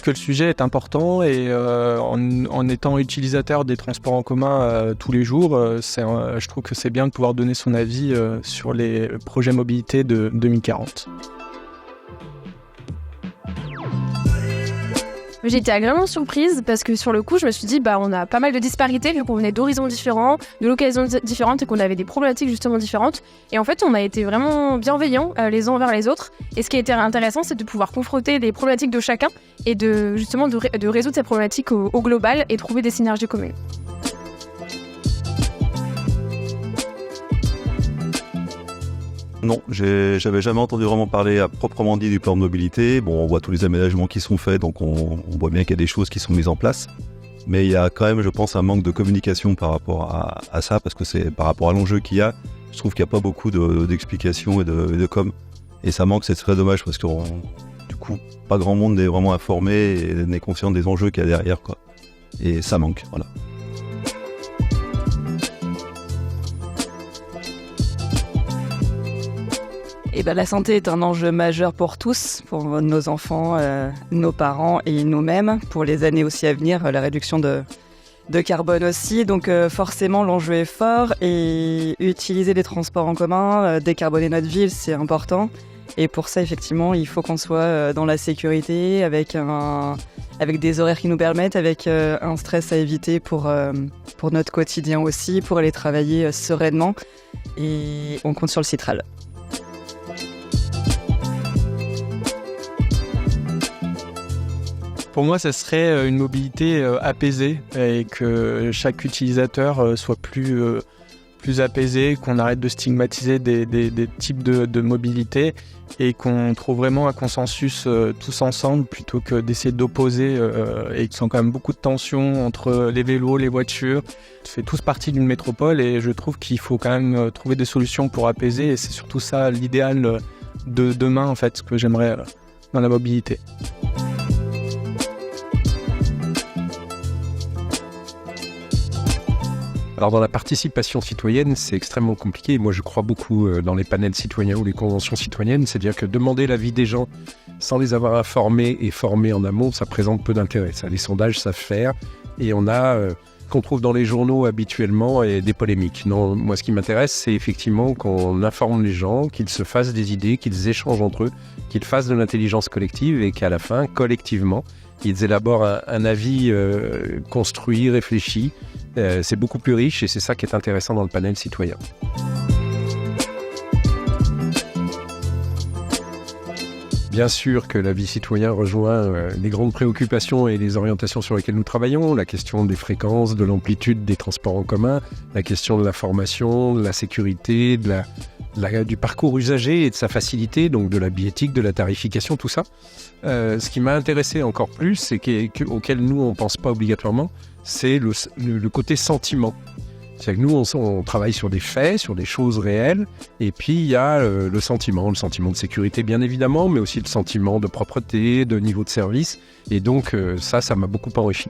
trouve que le sujet est important et en étant utilisateur des transports en commun tous les jours, je trouve que c'est bien de pouvoir donner son avis sur les projets mobilité de 2040. J'ai été agréablement surprise parce que sur le coup, je me suis dit, on a pas mal de disparités vu qu'on venait d'horizons différents, de localisations différentes et qu'on avait des problématiques justement différentes. Et en fait, on a été vraiment bienveillants les uns envers les autres. Et ce qui a été intéressant, c'est de pouvoir confronter les problématiques de chacun et de résoudre ces problématiques au global et trouver des synergies communes. Non, j'avais jamais entendu vraiment parler à proprement dit du plan de mobilité. Bon, on voit tous les aménagements qui sont faits, donc on voit bien qu'il y a des choses qui sont mises en place. Mais il y a quand même, je pense, un manque de communication par rapport à ça, parce que c'est par rapport à l'enjeu qu'il y a. Je trouve qu'il n'y a pas beaucoup d'explications et de com. Et ça manque, c'est très dommage, parce que du coup, pas grand monde n'est vraiment informé et n'est conscient des enjeux qu'il y a derrière, quoi. Et ça manque, voilà. La santé est un enjeu majeur pour tous, pour nos enfants, nos parents et nous-mêmes, pour les années aussi à venir, la réduction de carbone aussi. Donc forcément, l'enjeu est fort et utiliser les transports en commun, décarboner notre ville, c'est important. Et pour ça, effectivement, il faut qu'on soit dans la sécurité, avec des horaires qui nous permettent, avec un stress à éviter pour notre quotidien aussi, pour aller travailler sereinement. Et on compte sur le Citral. Pour moi, ça serait une mobilité apaisée et que chaque utilisateur soit plus apaisé, qu'on arrête de stigmatiser des types de mobilité et qu'on trouve vraiment un consensus tous ensemble plutôt que d'essayer d'opposer et qu'il y a quand même beaucoup de tensions entre les vélos, les voitures. On fait tous partie d'une métropole et je trouve qu'il faut quand même trouver des solutions pour apaiser et c'est surtout ça l'idéal de demain en fait, ce que j'aimerais dans la mobilité. Alors dans la participation citoyenne, c'est extrêmement compliqué. Moi, je crois beaucoup dans les panels citoyens ou les conventions citoyennes. C'est-à-dire que demander l'avis des gens sans les avoir informés et formés en amont, ça présente peu d'intérêt. Ça, les sondages savent faire. Et on a, qu'on trouve dans les journaux habituellement, des polémiques. Non, moi, ce qui m'intéresse, c'est effectivement qu'on informe les gens, qu'ils se fassent des idées, qu'ils échangent entre eux, qu'ils fassent de l'intelligence collective et qu'à la fin, collectivement, ils élaborent un avis construit, réfléchi. C'est beaucoup plus riche et c'est ça qui est intéressant dans le panel citoyen. Bien sûr que l'avis citoyen rejoint les grandes préoccupations et les orientations sur lesquelles nous travaillons, la question des fréquences, de l'amplitude des transports en commun, la question de la formation, de la sécurité, du parcours usager et de sa facilité, donc de la biétique, de la tarification, tout ça. Ce qui m'a intéressé encore plus, et auquel nous on ne pense pas obligatoirement, c'est le côté sentiment. C'est-à-dire que nous, on travaille sur des faits, sur des choses réelles, et puis il y a le sentiment de sécurité bien évidemment, mais aussi le sentiment de propreté, de niveau de service, et donc ça m'a beaucoup enrichi.